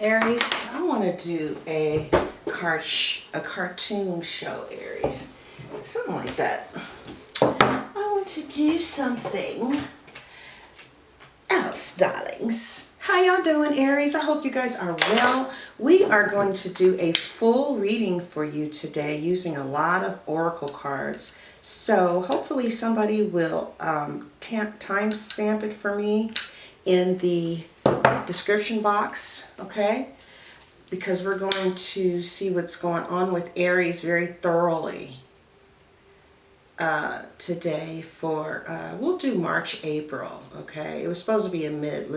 Aries, I want to do a cartoon show, Aries. Something like that. I want to do something else, darlings. How y'all doing, Aries? I hope you guys are well. We are going to do a full reading for you today using a lot of oracle cards. So hopefully somebody will time stamp it for me in the description box, okay? Because we're going to see what's going on with Aries very thoroughly today for we'll do March, April, okay? It was supposed to be a mid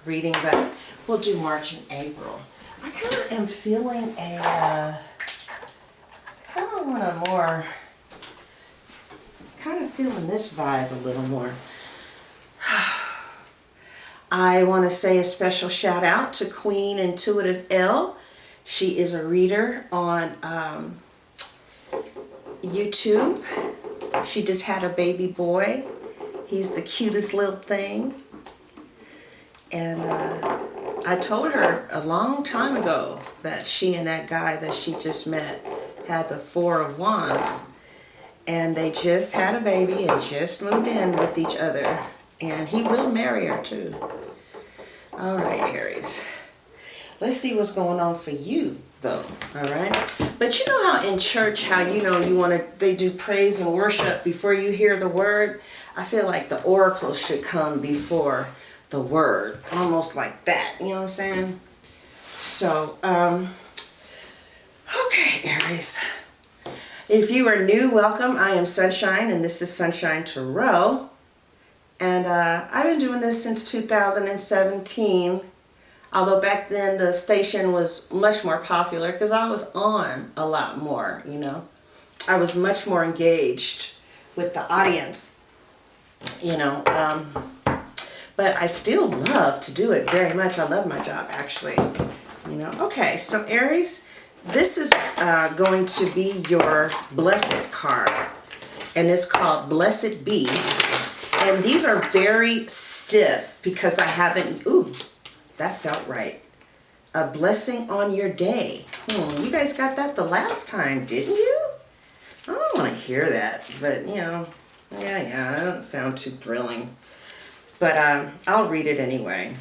reading, but we'll do March and April. I kind of am feeling kind of feeling this vibe a little more. I want to say a special shout out to Queen Intuitive L. She is a reader on YouTube. She just had a baby boy. He's the cutest little thing. And I told her a long time ago that she and that guy that she just met had the Four of Wands. And they just had a baby and just moved in with each other. And he will marry her too. All right, Aries. Let's see what's going on for you, though. All right. But you know how in church, how they do praise and worship before you hear the word. I feel like the oracle should come before the word, almost like that. You know what I'm saying? So, okay, Aries. If you are new, welcome. I am Sunshine, and this is Sunshine Tarot. And I've been doing this since 2017, although back then the station was much more popular because I was on a lot more, you know. I was much more engaged with the audience, you know. But I still love to do it very much. I love my job, actually, you know. Okay, so Aries, this is going to be your Blessed card, and it's called Blessed Be. And these are very stiff because I haven't, ooh, that felt right. A blessing on your day. You guys got that the last time, didn't you? I don't want to hear that, but you know, yeah, that doesn't sound too thrilling. But I'll read it anyway.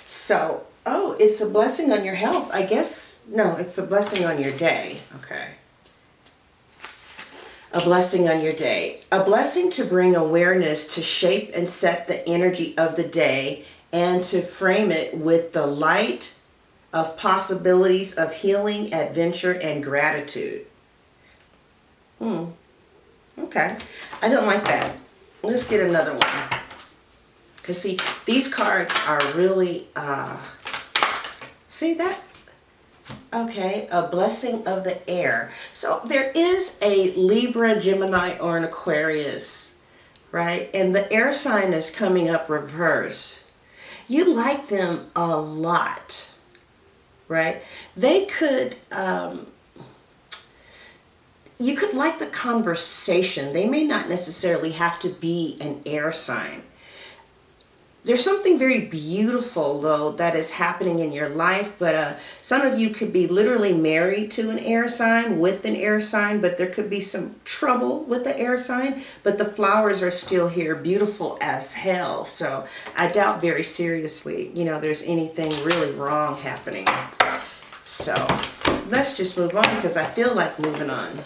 So, oh, it's a blessing on your health. I guess, no, it's a blessing on your day. Okay. A blessing on your day. A blessing to bring awareness to shape and set the energy of the day and to frame it with the light of possibilities of healing, adventure, and gratitude. Okay. I don't like that. Let's get another one. Because see, these cards are really, see that? Okay, a blessing of the air. So there is a Libra, Gemini, or an Aquarius, right? And the air sign is coming up reverse. You like them a lot, right? They could, you could like the conversation. They may not necessarily have to be an air sign. There's something very beautiful, though, that is happening in your life, but some of you could be literally married to an air sign, with an air sign, but there could be some trouble with the air sign, but the flowers are still here, beautiful as hell. So I doubt very seriously, you know, there's anything really wrong happening. So let's just move on because I feel like moving on.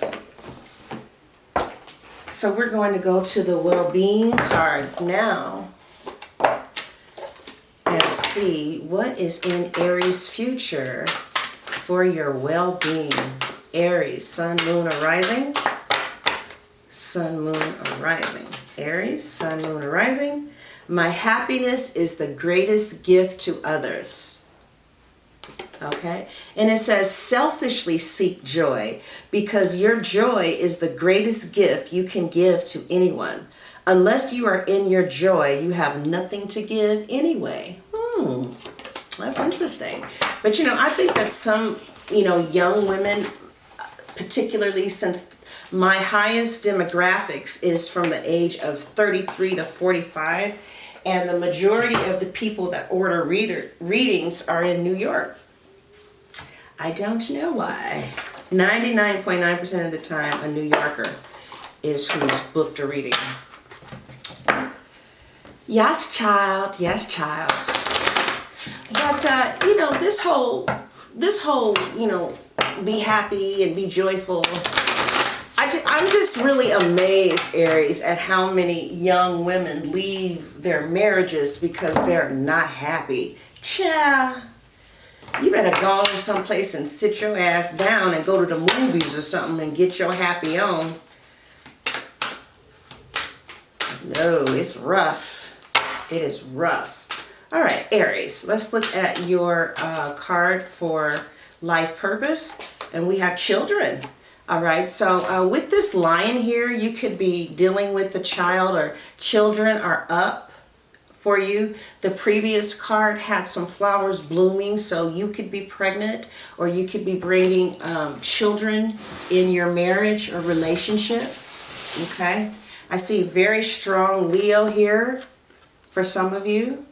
So we're going to go to the Wellbeing cards now. And see what is in Aries' future for your well-being. Aries, Sun, Moon, or Rising. Sun, Moon, or Rising. Aries, Sun, Moon, or Rising. My happiness is the greatest gift to others. Okay? And it says, selfishly seek joy because your joy is the greatest gift you can give to anyone. Unless you are in your joy, you have nothing to give anyway. That's interesting. But, you know, I think that some, you know, young women, particularly since my highest demographics is from the age of 33 to 45, And the majority of the people that order readings are in New York. I don't know why. 99.9% of the time, a New Yorker is who's booked a reading. Yes, child. Yes, child. But, you know, this whole, you know, be happy and be joyful. I'm just really amazed, Aries, at how many young women leave their marriages because they're not happy. Child, you better go someplace and sit your ass down and go to the movies or something and get your happy on. No, it's rough. It is rough. All right, Aries, let's look at your card for life purpose. And we have children. All right, so with this lion here, you could be dealing with the child or children are up for you. The previous card had some flowers blooming, so you could be pregnant or you could be bringing children in your marriage or relationship. Okay, I see very strong Leo here for some of you.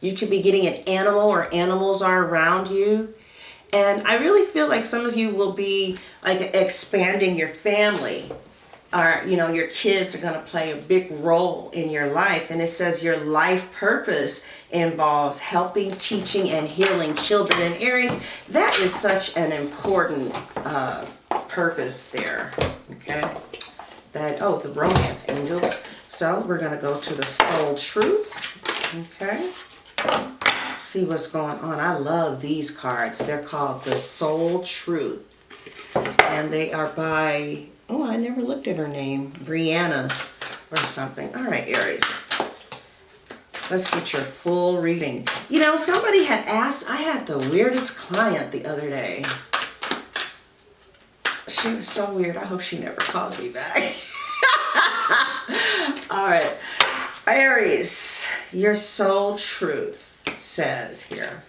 You could be getting an animal or animals are around you. And I really feel like some of you will be like expanding your family. Or, you know, your kids are going to play a big role in your life. And it says your life purpose involves helping, teaching, and healing children. And Aries, that is such an important purpose there. Okay. That, oh, the romance angels. So we're going to go to the soul truth. Okay. See what's going on. I love these cards. They're called the Soul Truth. And they are by, oh, I never looked at her name, Brianna or something. All right, Aries. Let's get your full reading. You know, somebody had asked, I had the weirdest client the other day. She was so weird. I hope she never calls me back. All right. Aries, your soul truth says here,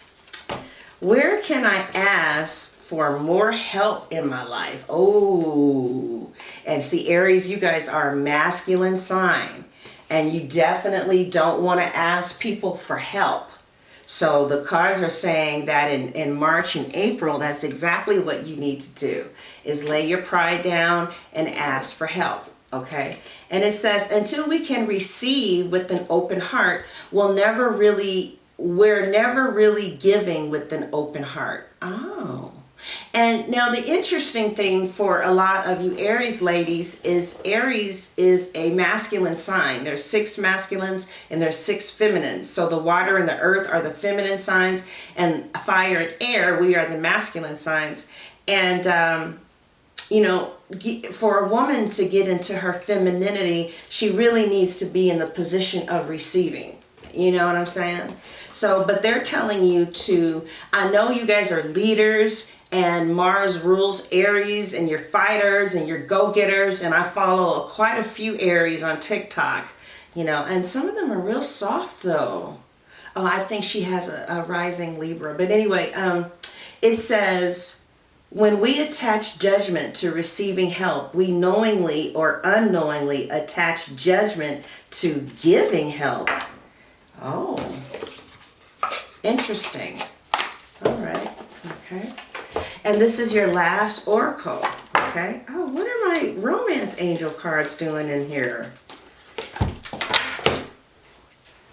where can I ask for more help in my life? Oh, and see, Aries, you guys are a masculine sign, and you definitely don't want to ask people for help. So the cards are saying that in March and April, that's exactly what you need to do, is lay your pride down and ask for help. Okay, and it says, until we can receive with an open heart, we're never really giving with an open heart. Oh, and now the interesting thing for a lot of you Aries ladies is Aries is a masculine sign. There's 6 masculines and there's 6 feminines. So the water and the earth are the feminine signs, and fire and air, we are the masculine signs. And you know, for a woman to get into her femininity, she really needs to be in the position of receiving. You know what I'm saying? So, but they're telling you to, I know you guys are leaders and Mars rules Aries and you're fighters and you're go-getters, and I follow quite a few Aries on TikTok, you know, and some of them are real soft though. Oh, I think she has a rising Libra. But anyway, it says, when we attach judgment to receiving help, we knowingly or unknowingly attach judgment to giving help. Oh, interesting. All right. Okay. And this is your last oracle. Okay. Oh, what are my romance angel cards doing in here?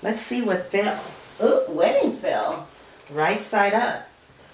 Let's see what fell. Oh, wedding fell. Right side up.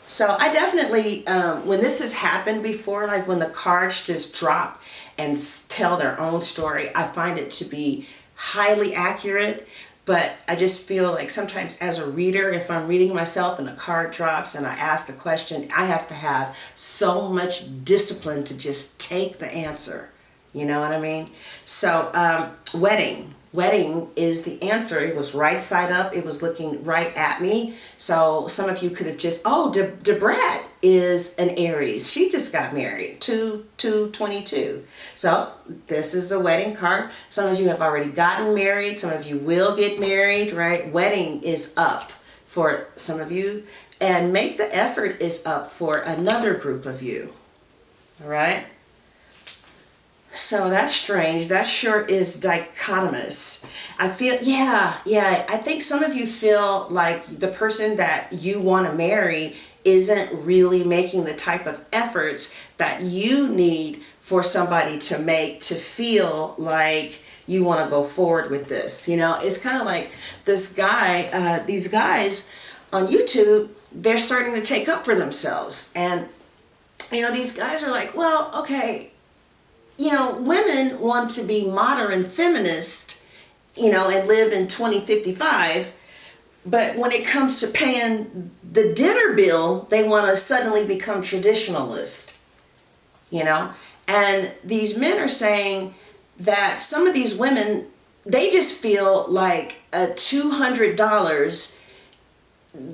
So I definitely, when this has happened before, like when the cards just drop and tell their own story, I find it to be highly accurate. But I just feel like sometimes as a reader, if I'm reading myself and the card drops and I ask the question, I have to have so much discipline to just take the answer. You know what I mean? So wedding. Wedding is the answer. It was right side up. It was looking right at me. So some of you could have just, oh, Debrat is an Aries. She just got married, 2/2/22. So this is a wedding card. Some of you have already gotten married. Some of you will get married, right? Wedding is up for some of you. And make the effort is up for another group of you. All right? So that's strange. That sure is dichotomous. I feel, yeah. I think some of you feel like the person that you want to marry isn't really making the type of efforts that you need for somebody to make to feel like you want to go forward with this. You know, it's kind of like this guy, these guys on YouTube, they're starting to take up for themselves. And, you know, these guys are like, well, okay, you know, women want to be modern feminist, you know, and live in 2055. But when it comes to paying the dinner bill, they want to suddenly become traditionalist, you know? And these men are saying that some of these women, they just feel like a $200,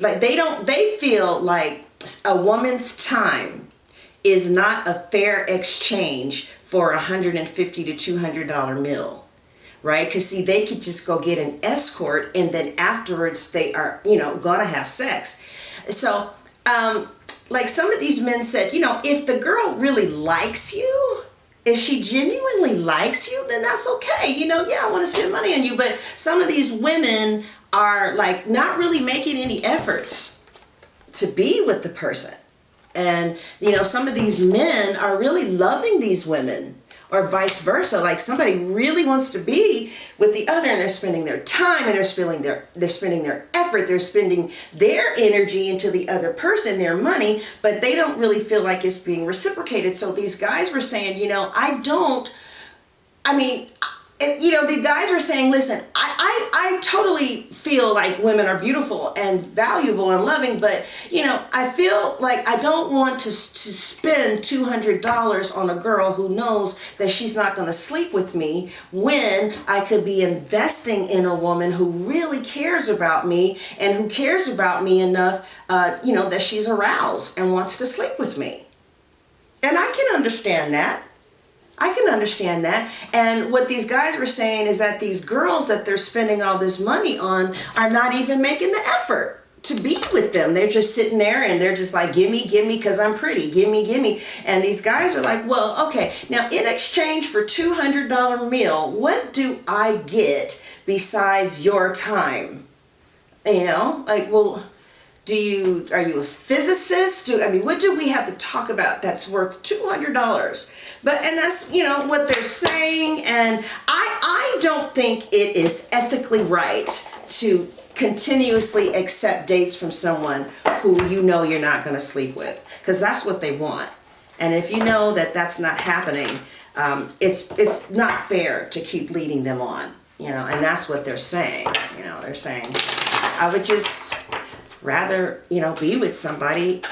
like they feel like a woman's time is not a fair exchange for $150 to $200 meal, right? Because see, they could just go get an escort and then afterwards they are, you know, gonna have sex. So, like some of these men said, you know, if the girl really likes you, if she genuinely likes you, then that's okay. You know, yeah, I want to spend money on you. But some of these women are like not really making any efforts to be with the person. And, you know, some of these men are really loving these women or vice versa. Like somebody really wants to be with the other and they're spending their time and they're spending their effort. They're spending their energy into the other person, their money, but they don't really feel like it's being reciprocated. So these guys were saying, you know, you know, the guys were saying, listen, I totally feel like women are beautiful and valuable and loving, but, you know, I feel like I don't want to spend $200 on a girl who knows that she's not going to sleep with me when I could be investing in a woman who really cares about me and who cares about me enough, you know, that she's aroused and wants to sleep with me. And I can understand that. And what these guys were saying is that these girls that they're spending all this money on are not even making the effort to be with them. They're just sitting there and they're just like, give me, because I'm pretty. Give me. And these guys are like, well, okay, now in exchange for $200 meal, what do I get besides your time? You know, like, well, are you a physicist? What do we have to talk about that's worth $200? And that's, you know, what they're saying. And I don't think it is ethically right to continuously accept dates from someone who you know you're not going to sleep with, because that's what they want. And if you know that that's not happening, it's not fair to keep leading them on, you know, and that's what they're saying. You know, they're saying, I would just rather, you know, be with somebody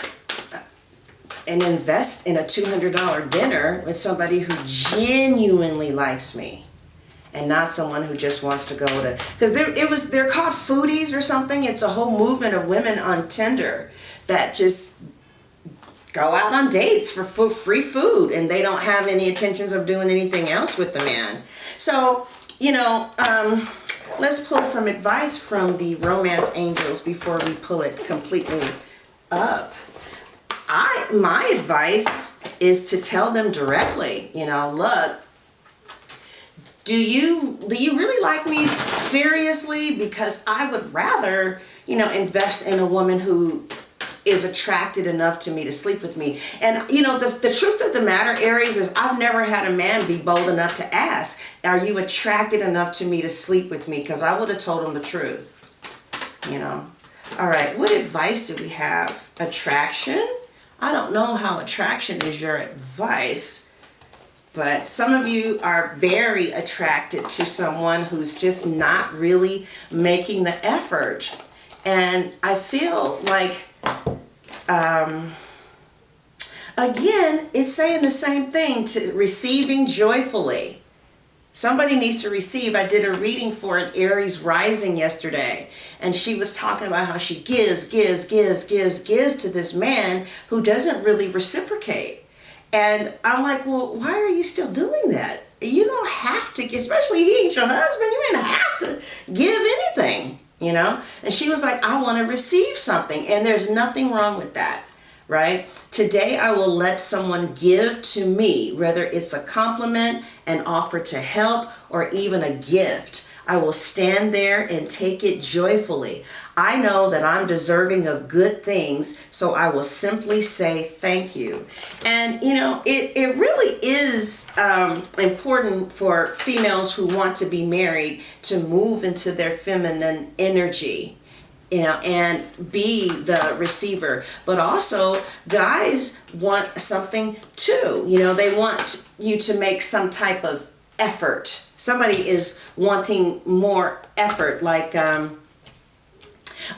and invest in a $200 dinner with somebody who genuinely likes me and not someone who just wants to go to, because they're called foodies or something. It's a whole movement of women on Tinder that just go out on dates for free food and they don't have any intentions of doing anything else with the man. So, you know, let's pull some advice from the romance angels before we pull it completely up. My advice is to tell them directly, you know, look, do you really like me seriously? Because I would rather, you know, invest in a woman who is attracted enough to me to sleep with me. And, you know, the truth of the matter, Aries, is I've never had a man be bold enough to ask, are you attracted enough to me to sleep with me? Because I would have told him the truth, you know. All right, what advice do we have? Attraction? I don't know how attraction is your advice, but some of you are very attracted to someone who's just not really making the effort. And I feel like, again, it's saying the same thing, to receiving joyfully. Somebody needs to receive. I did a reading for an Aries rising yesterday, and she was talking about how she gives to this man who doesn't really reciprocate. And I'm like, well, why are you still doing that? You don't have to, especially he ain't your husband, you ain't have to give anything, you know? And she was like, I want to receive something. And there's nothing wrong with that, right? Today I will let someone give to me, whether it's a compliment, an offer to help, or even a gift. I will stand there and take it joyfully. I know that I'm deserving of good things, so I will simply say thank you. And you know, it really is important for females who want to be married to move into their feminine energy, you know, and be the receiver. But also guys want something too. You know, they want you to make some type of effort. Somebody is wanting more effort. Like,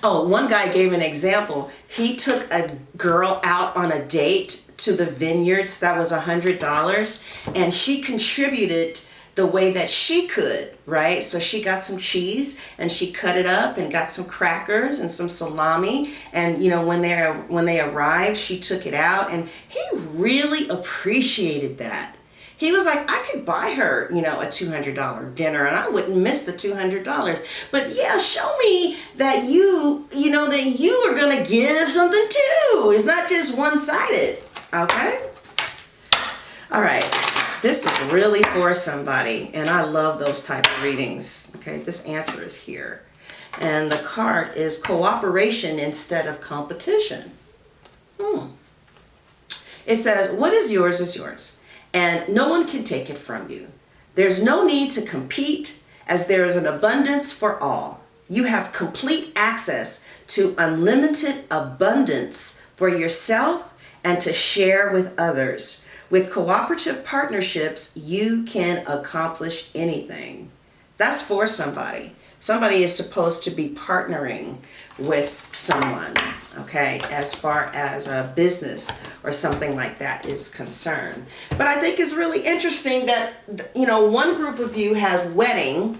one guy gave an example. He took a girl out on a date to the vineyards. That was $100. And she contributed the way that she could, right? So she got some cheese and she cut it up and got some crackers and some salami. And you know, when they arrived, she took it out, and he really appreciated that. He was like, I could buy her, you know, a $200 dinner and I wouldn't miss the $200. But yeah, show me that you know, that you are going to give something too. It's not just one-sided, okay? All right. This is really for somebody, and I love those type of readings. Okay, this answer is here. And the card is cooperation instead of competition. It says, what is yours, and no one can take it from you. There's no need to compete, as there is an abundance for all. You have complete access to unlimited abundance for yourself and to share with others. With cooperative partnerships, you can accomplish anything. That's for somebody. Somebody is supposed to be partnering with someone, okay, as far as a business or something like that is concerned. But I think it's really interesting that, you know, one group of you has wedding.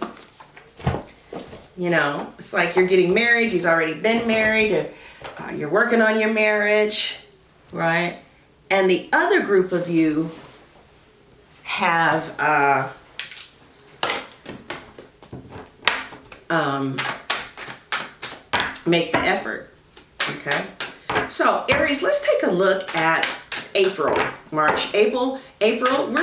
You know, it's like you're getting married, you've already been married, you're working on your marriage, right? And the other group of you have make the effort, okay? So Aries, let's take a look at April, we're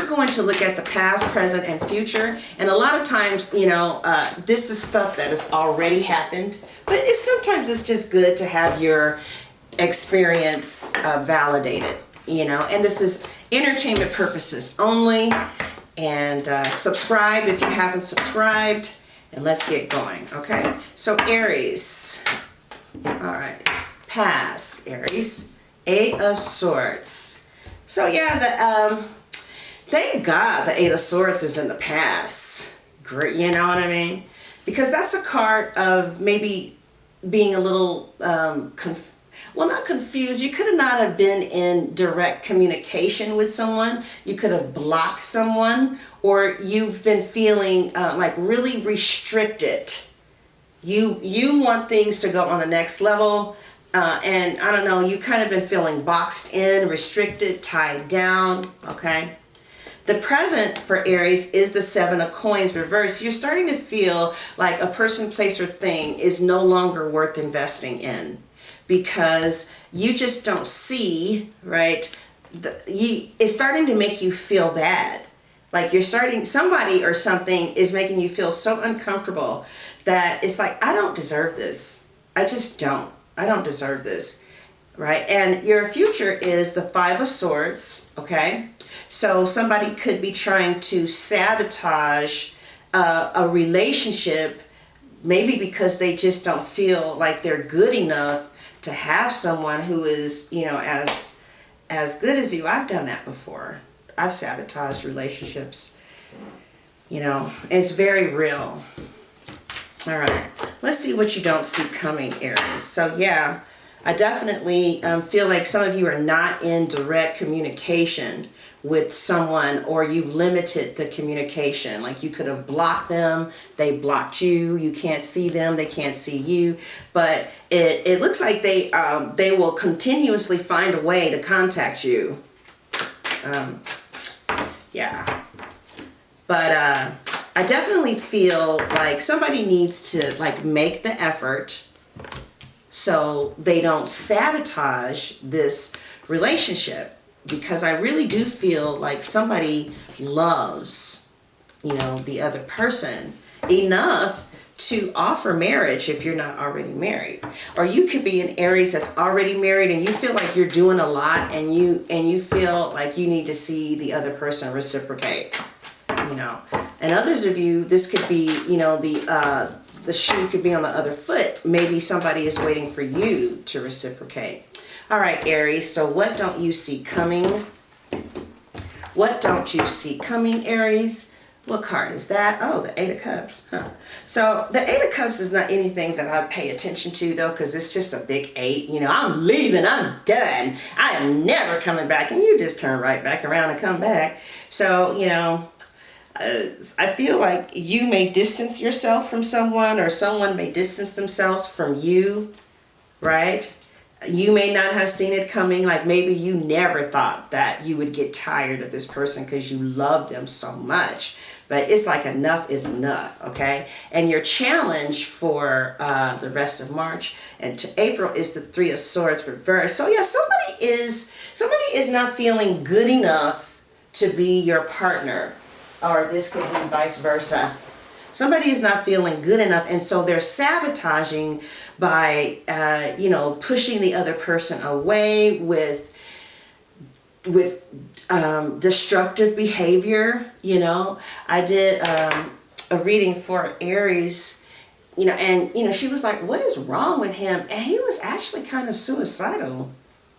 going to look at the past, present, and future. And a lot of times, you know, this is stuff that has already happened, but sometimes it's just good to have your experience validated, you know. And this is entertainment purposes only. And subscribe if you haven't subscribed, and let's get going, okay? So Aries, all right, past Aries, Eight of Swords. So yeah, thank God the Eight of Swords is in the past. Great, you know what I mean? Because that's a card of maybe being a little, well, not confused. You could not have been in direct communication with someone. You could have blocked someone, or you've been feeling like really restricted. You want things to go on the next level. And I don't know, you kind of been feeling boxed in, restricted, tied down, okay? The present for Aries is the Seven of Coins reversed. You're starting to feel like a person, place, or thing is no longer worth investing in because you just don't see, right? It's starting to make you feel bad. Like somebody or something is making you feel so uncomfortable that it's like, I don't deserve this. I just don't. I don't deserve this, right? And your future is the Five of Swords, okay? So somebody could be trying to sabotage a relationship, maybe because they just don't feel like they're good enough to have someone who is, you know, as good as you. I've done that before. I've sabotaged relationships, you know, it's very real. All right, let's see what you don't see coming, Aries. So yeah, I definitely feel like some of you are not in direct communication with someone, or you've limited the communication. Like you could have blocked them, they blocked you, you can't see them, they can't see you. But it looks like they will continuously find a way to contact you. Yeah, but I definitely feel like somebody needs to like make the effort so they don't sabotage this relationship. Because I really do feel like somebody loves, the other person enough to offer marriage if you're not already married. Or you could be an Aries that's already married and you feel like you're doing a lot, and you feel like you need to see the other person reciprocate. And others of you, this could be, the shoe could be on the other foot. Maybe somebody is waiting for you to reciprocate. All right, Aries, so what don't you see coming? What don't you see coming, Aries? What card is that? Oh, the Eight of Cups. So the Eight of Cups is not anything that I pay attention to, though, because it's just a big 8. I'm leaving. I'm done. I am never coming back. And you just turn right back around and come back. So, I feel like you may distance yourself from someone, or someone may distance themselves from you, right? You may not have seen it coming. Like maybe you never thought that you would get tired of this person because you love them so much. But it's like enough is enough, okay? And your challenge for the rest of March and to April is the Three of Swords reversed. So yeah, somebody is not feeling good enough to be your partner, or this could be vice versa. Somebody is not feeling good enough, and so they're sabotaging by, pushing the other person away with destructive behavior. I did a reading for Aries, and she was like, what is wrong with him? And he was actually kind of suicidal.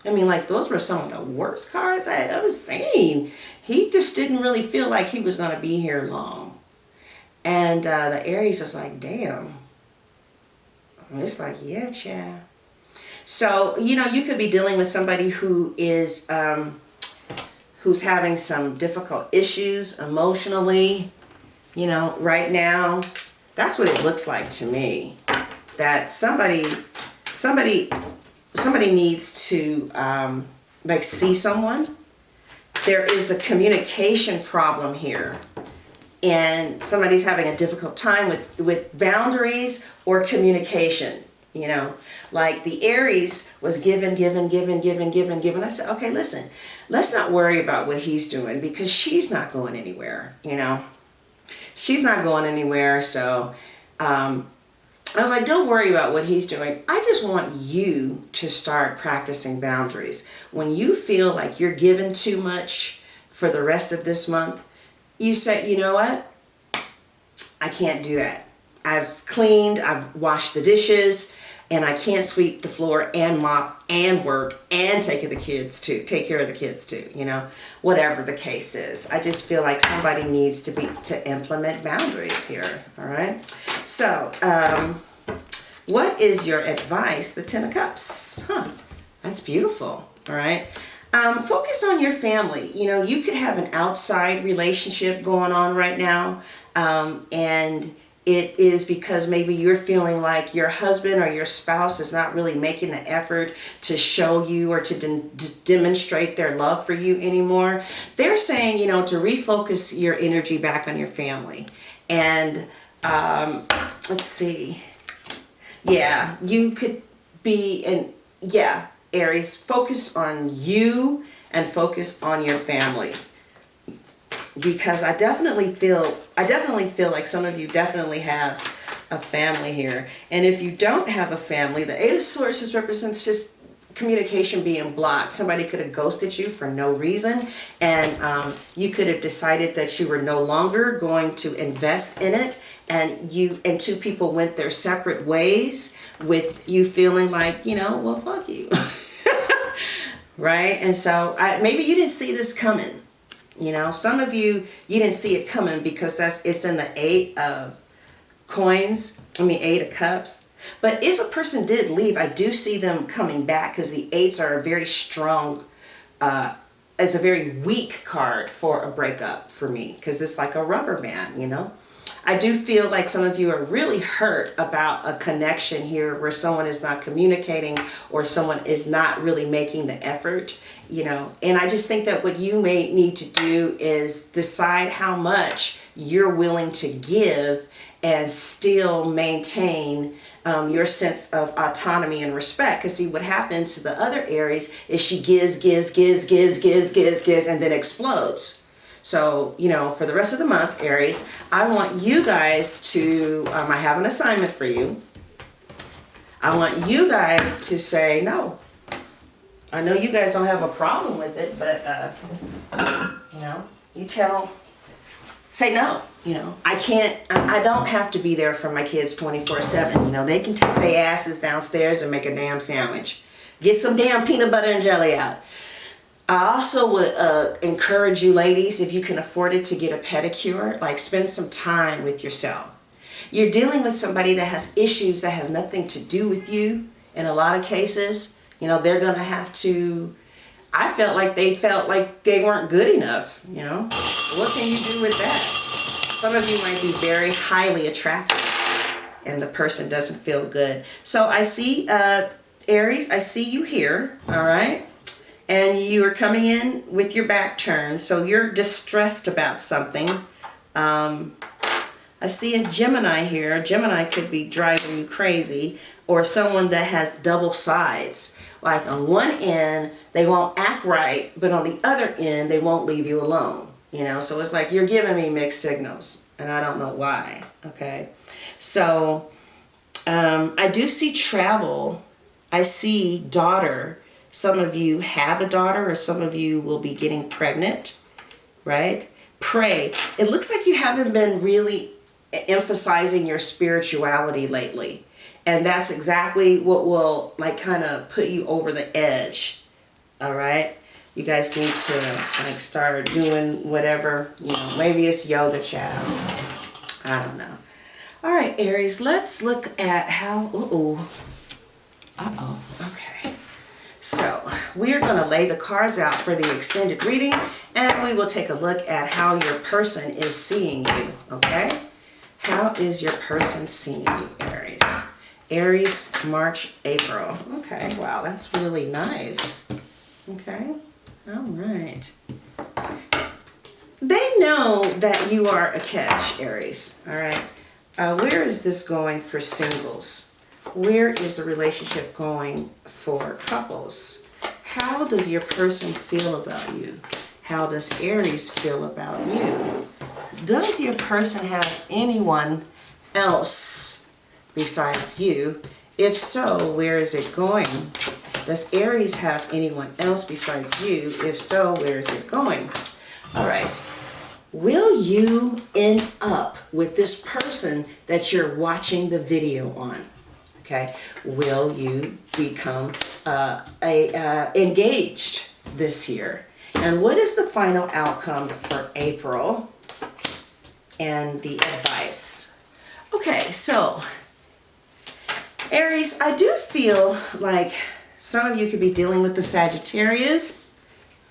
I mean, like, those were some of the worst cards I had ever seen. He just didn't really feel like he was going to be here long. And the Aries was like, damn. It's like, yeah, child. So, you could be dealing with somebody who is, who's having some difficult issues emotionally, right now. That's what it looks like to me. That somebody needs to, see someone. There is a communication problem here. And somebody's having a difficult time with boundaries or communication, Like the Aries was given. I said, okay, listen, let's not worry about what he's doing because she's not going anywhere, She's not going anywhere, so I was like, don't worry about what he's doing. I just want you to start practicing boundaries. When you feel like you're given too much for the rest of this month, you say, you know what? I can't do that. I've cleaned, I've washed the dishes, and I can't sweep the floor and mop and work and take care of the kids too, whatever the case is. I just feel like somebody needs to implement boundaries here, all right? So, what is your advice? The Ten of Cups. That's beautiful, all right? Focus on your family. You could have an outside relationship going on right now, and it is because maybe you're feeling like your husband or your spouse is not really making the effort to show you or to demonstrate their love for you anymore. They're saying, to refocus your energy back on your family. And let's see. Yeah, you could be Aries, focus on you and focus on your family. Because I definitely feel like some of you definitely have a family here. And if you don't have a family, the Eight of Swords just represents just communication being blocked. Somebody could have ghosted you for no reason, and you could have decided that you were no longer going to invest in it, and two people went their separate ways with you feeling like, well, fuck you. Right? And so maybe you didn't see this coming. Some of you didn't see it coming because it's in the Eight of Cups. But if a person did leave, I do see them coming back because the Eights are a very strong, as a very weak card for a breakup for me, because it's like a rubber band, I do feel like some of you are really hurt about a connection here where someone is not communicating or someone is not really making the effort, and I just think that what you may need to do is decide how much you're willing to give and still maintain your sense of autonomy and respect. Because see, what happens to the other Aries is she gives, and then explodes. So, you know, for the rest of the month, Aries, I want you guys to, I have an assignment for you. I want you guys to say no. I know you guys don't have a problem with it, but, you know, say no. You know, I don't have to be there for my kids 24/7. You know, they can take their asses downstairs and make a damn sandwich. Get some damn peanut butter and jelly out. I also would encourage you ladies, if you can afford it, to get a pedicure. Like, spend some time with yourself. You're dealing with somebody that has issues that has nothing to do with you in a lot of cases. You know, they're going to have to, I felt like they weren't good enough, you know. What can you do with that? Some of you might be very highly attractive and the person doesn't feel good. So I see, Aries, I see you here, all right? And you are coming in with your back turned, so you're distressed about something. I see a Gemini here. A Gemini could be driving you crazy, or someone that has double sides. Like on one end, they won't act right, but on the other end, they won't leave you alone. You know, so it's like you're giving me mixed signals, and I don't know why, okay? So, I do see travel. I see daughter. Some of you have a daughter, or some of you will be getting pregnant, right? Pray. It looks like you haven't been really emphasizing your spirituality lately. And that's exactly what will, like, kind of put you over the edge, all right? You guys need to, like, start doing whatever, you know, maybe it's yoga, child. I don't know. All right, Aries, let's look at how, okay. So, we're going to lay the cards out for the extended reading, and we will take a look at how your person is seeing you, okay? How is your person seeing you, Aries? Aries, March, April. Okay, wow, that's really nice. Okay. All right. They know that you are a catch, Aries. All right. Where is this going for singles? Where is the relationship going for couples? How does your person feel about you? How does Aries feel about you? Does your person have anyone else besides you? If so, where is it going? Does Aries have anyone else besides you? If so, where is it going? All right. Will you end up with this person that you're watching the video on? Okay. Will you become engaged this year? And what is the final outcome for April? And the advice. Okay, so Aries, I do feel like some of you could be dealing with the Sagittarius,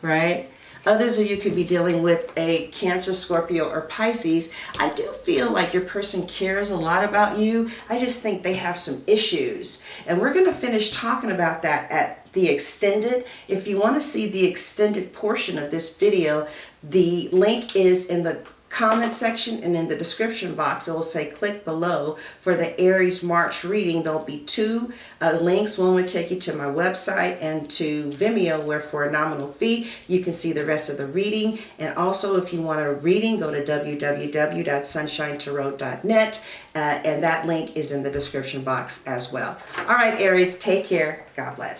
right? Others of you could be dealing with a Cancer, Scorpio, or Pisces. I do feel like your person cares a lot about you. I just think they have some issues. And we're going to finish talking about that at the extended. If you want to see the extended portion of this video, the link is in the comment section and in the description box. It will say click below for the Aries March reading. There'll be two links. One will take you to my website and to Vimeo, where for a nominal fee you can see the rest of the reading. And also, if you want a reading, go to www.sunshinetarot.net, and that link is in the description box as well. All right, Aries, take care. God bless.